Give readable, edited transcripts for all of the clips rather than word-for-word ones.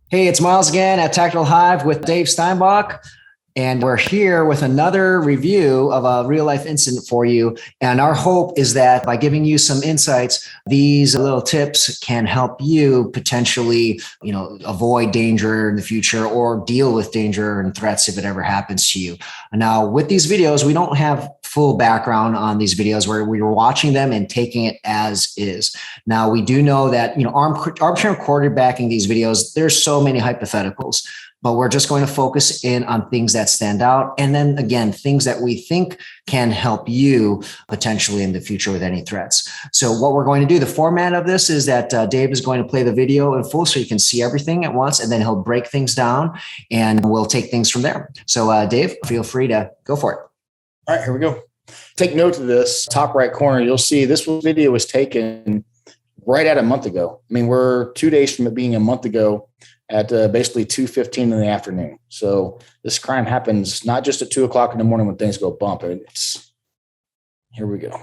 Hey, it's Miles again at Tactical Hyve with Dave Steinbach. And we're here with another review of a real life incident for you. And our hope is that by giving you some insights, these little tips can help you potentially, avoid danger in the future or deal with danger and threats if it ever happens to you. Now, with these videos, we don't have full background on these videos where we were watching them and taking it as is. Now, we do know that, arbitrary quarterbacking these videos, there's so many hypotheticals, but we're just going to focus in on things that stand out. And then again, things that we think can help you potentially in the future with any threats. So what we're going to do, the format of this is that Dave is going to play the video in full so you can see everything at once, and then he'll break things down and we'll take things from there. So Dave, feel free to go for it. All right, here we go. Take note of this top right corner. You'll see this video was taken right at a month ago. I mean, we're 2 days from it being a month ago at basically 2:15 in the afternoon. So this crime happens not just at 2 o'clock in the morning when things go bump. Here we go.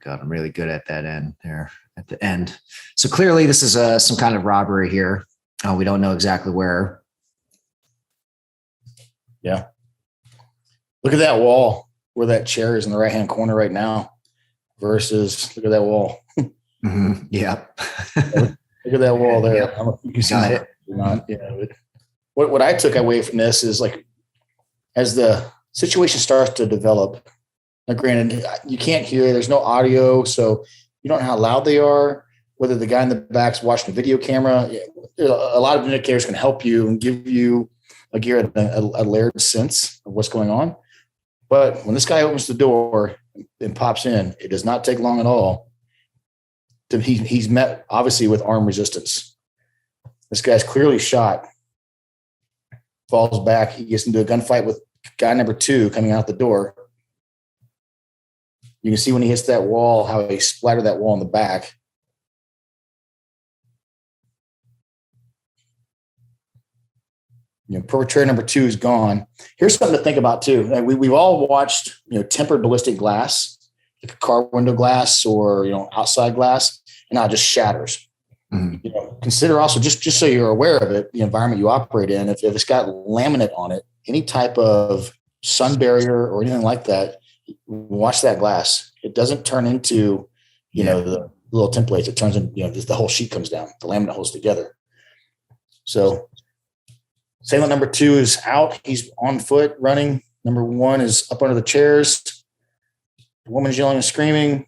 God, I'm really good at that end there at the end. So clearly this is some kind of robbery here. We don't know exactly where. Yeah. Look at that wall where that chair is in the right-hand corner right now versus look at that wall. Mm-hmm. Yeah. Look at that wall there. Yep. I don't know if you can see it or not. Yeah. What I took away from this is like, as the situation starts to develop, now granted, you can't hear, there's no audio, so you don't know how loud they are, whether the guy in the back's watching a video camera. A lot of indicators can help you and give you a layered sense of what's going on. But when this guy opens the door and pops in, it does not take long at all. He's met, obviously, with armed resistance. This guy's clearly shot, falls back. He gets into a gunfight with guy number 2 coming out the door. You can see when he hits that wall, how he splattered that wall in the back. Perpetrator number 2 is gone. Here's something to think about too. We've all watched, tempered ballistic glass, like a car window glass or, outside glass, and now it just shatters. Mm-hmm. Consider also, just so you're aware of it, the environment you operate in, if it's got laminate on it, any type of sun barrier or anything like that, watch that glass. It doesn't turn into, the little templates. It turns into, the whole sheet comes down. The laminate holds together. So assailant number 2 is out. He's on foot running. Number 1 is up under the chairs. The woman's yelling and screaming.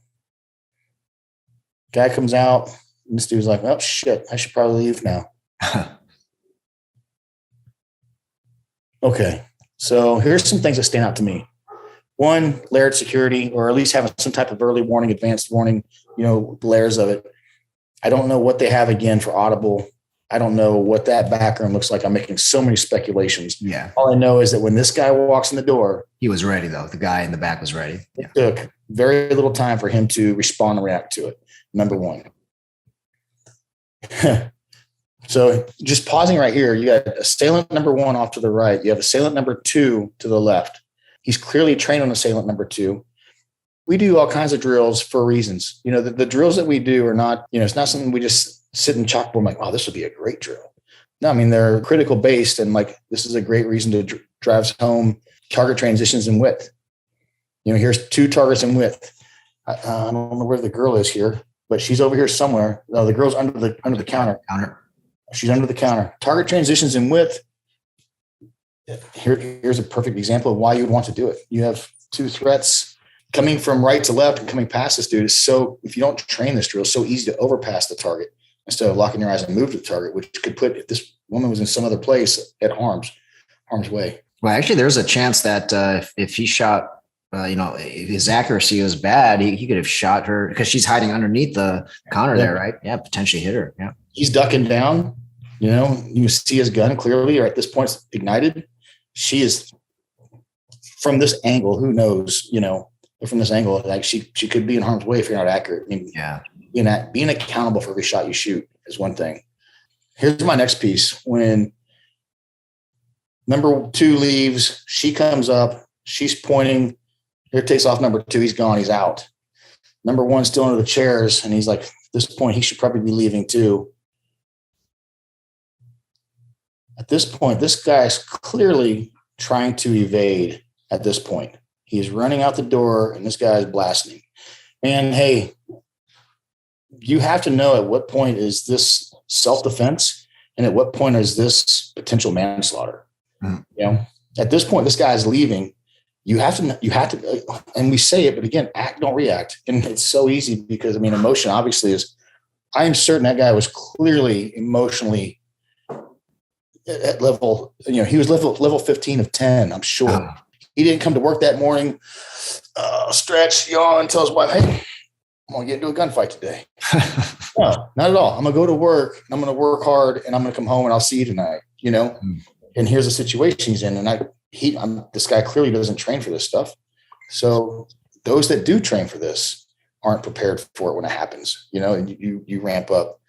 Guy comes out. And this dude's like, oh, shit, I should probably leave now. Okay. So here's some things that stand out to me. 1, layered security, or at least having some type of early warning, advanced warning, layers of it. I don't know what they have again for audible. I don't know what that background looks like. I'm making so many speculations. Yeah. All I know is that when this guy walks in the door, he was ready though. The guy in the back was ready. It took very little time for him to respond and react to it. Number 1. So just pausing right here, you got assailant number 1 off to the right. You have assailant number 2 to the left. He's clearly trained on assailant number 2. We do all kinds of drills for reasons. The drills that we do are not, it's not something we just sit in chalkboard like, oh, this would be a great drill. No, I mean, they're critical based, and like, this is a great reason to drive home target transitions in width. Here's 2 targets in width. I don't know where the girl is here, but she's over here somewhere. No, the girl's under the counter. She's under the counter. Target transitions in width. Here's a perfect example of why you would want to do it. You have 2 threats coming from right to left and coming past this dude. So if you don't train this drill, it's so easy to overpass the target instead of locking your eyes and move to the target, which could put, if this woman was in some other place, at harm's way. Well, actually, there's a chance that if he shot, if his accuracy was bad, he could have shot her because she's hiding underneath the counter there, right? Yeah, potentially hit her. Yeah. He's ducking down. You know, you see his gun clearly, or at this point it's ignited. She is from this angle, who knows, you know, from this angle, like she could be in harm's way if you're not accurate. I mean, being accountable for every shot you shoot is one thing. Here's my next piece. When number 2 leaves, she comes up, she's pointing, here takes off number 2, he's gone, he's out. Number 1 still under the chairs, and he's like, at this point, he should probably be leaving too. At this point, this guy's clearly trying to evade at this point. He's running out the door, and this guy's blasting. And hey, you have to know at what point is this self-defense and at what point is this potential manslaughter. You know, at this point, this guy's leaving. You have to, and we say it, but again, act, don't react. And it's so easy because, I mean, emotion obviously is, I am certain that guy was clearly emotionally at level, you know, he was level 15 of 10, I'm sure. He didn't come to work that morning, stretch, yawn, tell his wife, hey, I'm going to get into a gunfight today. No, not at all. I'm going to go to work, and I'm going to work hard, and I'm going to come home, and I'll see you tonight, you know? And here's the situation he's in. And this guy clearly doesn't train for this stuff. So those that do train for this aren't prepared for it when it happens, you know, and you ramp up.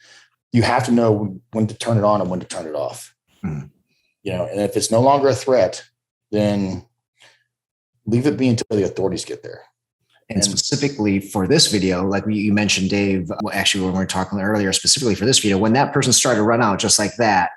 You have to know when to turn it on and when to turn it off. You know, and if it's no longer a threat, then leave it be until the authorities get there. And specifically for this video, like you mentioned, Dave, actually, when we were talking earlier, specifically for this video, when that person started to run out just like that,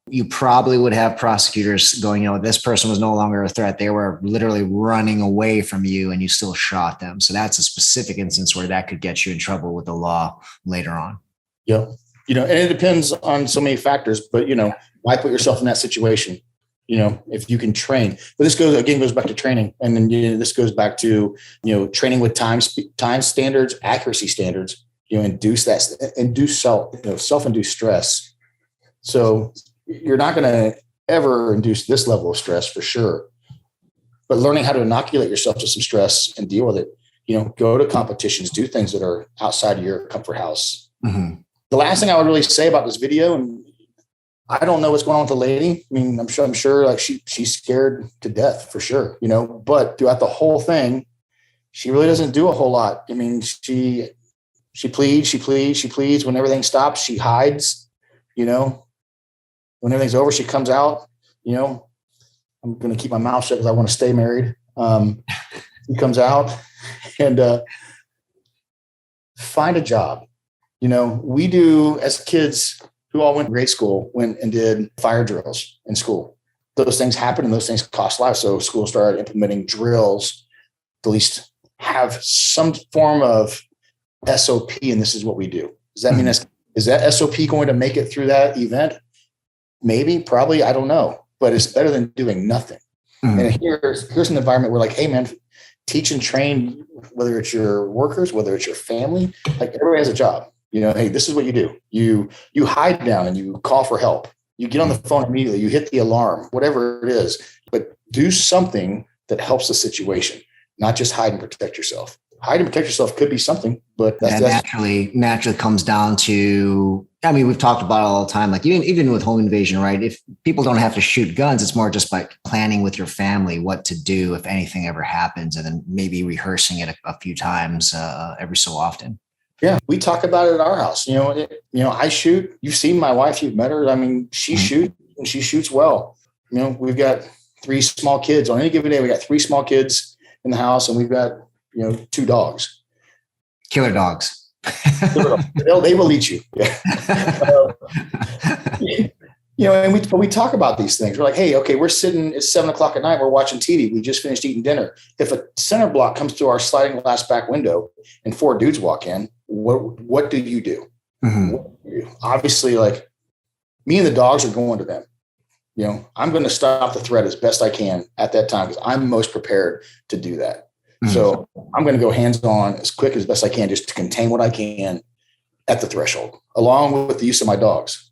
you probably would have prosecutors going, you know, this person was no longer a threat. They were literally running away from you and you still shot them. So that's a specific instance where that could get you in trouble with the law later on. Yeah. You know, and it depends on so many factors, but, you know, why put yourself in that situation? You know, if you can train, but this goes back to training. And then this goes back to, you know, training with time standards, accuracy standards, you know, self-induced stress. So you're not going to ever induce this level of stress for sure, but learning how to inoculate yourself to some stress and deal with it, you know, go to competitions, do things that are outside of your comfort house. The last thing I would really say about this video, and I don't know what's going on with the lady. I mean, I'm sure like she's scared to death for sure, you know, but throughout the whole thing, she really doesn't do a whole lot. I mean, she pleads. When everything stops, she hides, you know, when everything's over, she comes out, you know, I'm going to keep my mouth shut because I want to stay married. He comes out and find a job. You know, we do as kids who all went to grade school, went and did fire drills in school. Those things happen and those things cost lives. So school started implementing drills to at least have some form of SOP. And this is what we do. Does that mean is that SOP going to make it through that event? Maybe, probably, I don't know, but it's better than doing nothing. And here's an environment where like, hey man, teach and train, whether it's your workers, whether it's your family, like everybody has a job. You know, hey, this is what you do. You hide down and you call for help. You get on the phone immediately. You hit the alarm, whatever it is, but do something that helps the situation, not just hide and protect yourself. Hide and protect yourself could be something, but that naturally comes down to, I mean, we've talked about it all the time, like even with home invasion, right? If people don't have to shoot guns, it's more just like planning with your family what to do if anything ever happens, and then maybe rehearsing it a few times every so often. Yeah, we talk about it at our house. You know, I shoot. You've seen my wife. You've met her. I mean, she shoots and she shoots well. You know, we've got 3 small kids on any given day. We got 3 small kids in the house, and we've got 2 dogs. Killer dogs. They will eat you. Yeah. And we talk about these things. We're like, hey, okay, we're sitting. It's 7:00 at night. We're watching TV. We just finished eating dinner. If a center block comes through our sliding glass back window and 4 dudes walk in, what do you do? Obviously, like me and the dogs are going to them. You know, I'm going to stop the threat as best I can at that time because I'm most prepared to do that. So I'm going to go hands-on as quick as best I can just to contain what I can at the threshold, along with the use of my dogs.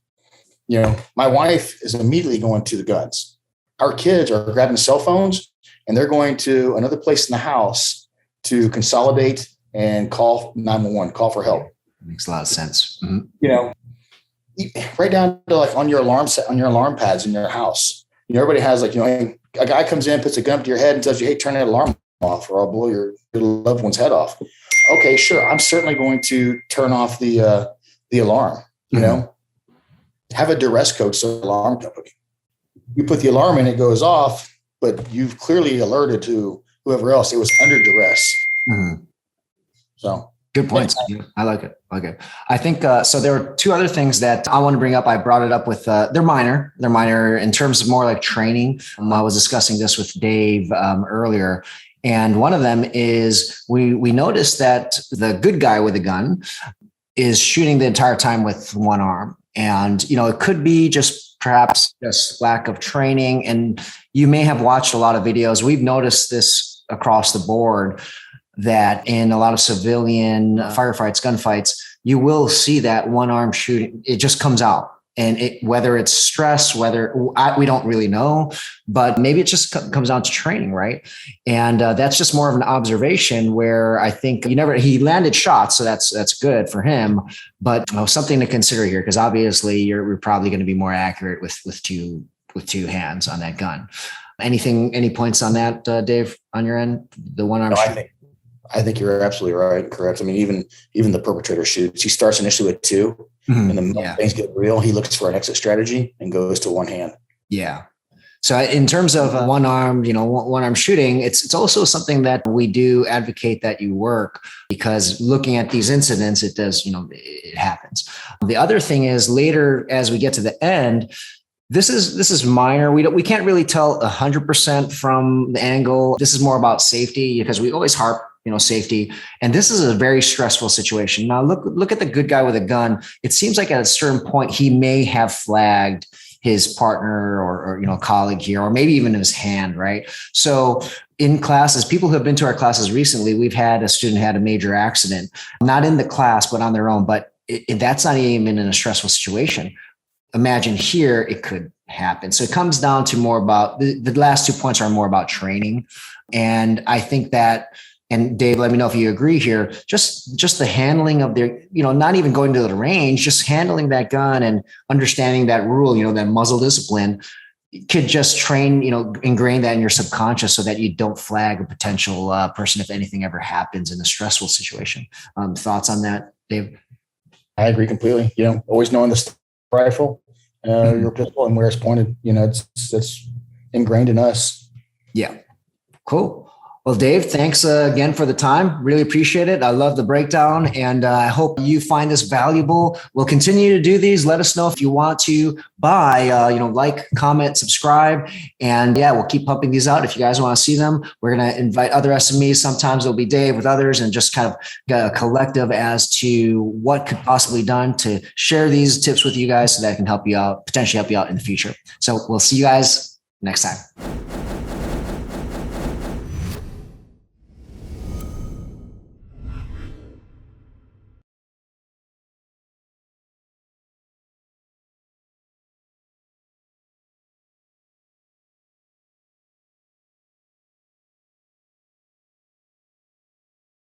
You know, my wife is immediately going to the guns. Our kids are grabbing cell phones and they're going to another place in the house to consolidate and call 911, call for help. Makes a lot of sense. You know, right down to like on your alarm set, on your alarm pads in your house. Everybody has like, a guy comes in, puts a gun up to your head and tells you, hey, turn that alarm off or I'll blow your loved one's head off. Okay, sure. I'm certainly going to turn off the alarm, have a duress code. So alarm company, you put the alarm in, it goes off, but you've clearly alerted to whoever else it was under duress. Mm-hmm. So good points. Yeah. I like it. Okay. I think, so there are two other things that I want to bring up. I brought it up with, they're minor in terms of more like training. I was discussing this with Dave earlier. And one of them is we noticed that the good guy with a gun is shooting the entire time with one arm. And, it could be perhaps just lack of training. And you may have watched a lot of videos. We've noticed this across the board, that in a lot of civilian firefights, gunfights, you will see that one arm shooting. It just comes out. And whether it's stress, we don't really know, but maybe it just comes down to training, right? And that's just more of an observation where I think he landed shots, so that's good for him. But something to consider here, because obviously you're probably going to be more accurate with two hands on that gun. Any points on that, Dave, on your end? The one arm shooting? I think you're absolutely right. Correct. I mean, even the perpetrator shoots. He starts initially with two, and then things get real. He looks for an exit strategy and goes to one hand. Yeah. So in terms of one arm shooting, it's also something that we do advocate that you work, because looking at these incidents, it does, it happens. The other thing is later, as we get to the end, this is minor. We can't really tell 100% from the angle. This is more about safety, because we always harp, safety. And this is a very stressful situation. Now look at the good guy with a gun. It seems like at a certain point, he may have flagged his partner or colleague here, or maybe even his hand, right? So in classes, people who have been to our classes recently, we've had a student had a major accident, not in the class, but on their own. But that's not even in a stressful situation. Imagine here, it could happen. So it comes down to more about the last 2 points are more about training. And I think that, and Dave, let me know if you agree here, just the handling of their, not even going to the range, just handling that gun and understanding that rule, that muzzle discipline could just train, ingrain that in your subconscious so that you don't flag a potential person if anything ever happens in a stressful situation. Thoughts on that, Dave? I agree completely. Always knowing the rifle, your pistol, and where it's pointed, it's ingrained in us. Yeah. Cool. Well, Dave, thanks again for the time. Really appreciate it. I love the breakdown, and I hope you find this valuable. We'll continue to do these. Let us know if you want to buy, like, comment, subscribe, and we'll keep pumping these out. If you guys want to see them, we're going to invite other SMEs. Sometimes it'll be Dave with others, and just kind of get a collective as to what could possibly be done to share these tips with you guys so that it can help you out, potentially help you out in the future. So we'll see you guys next time.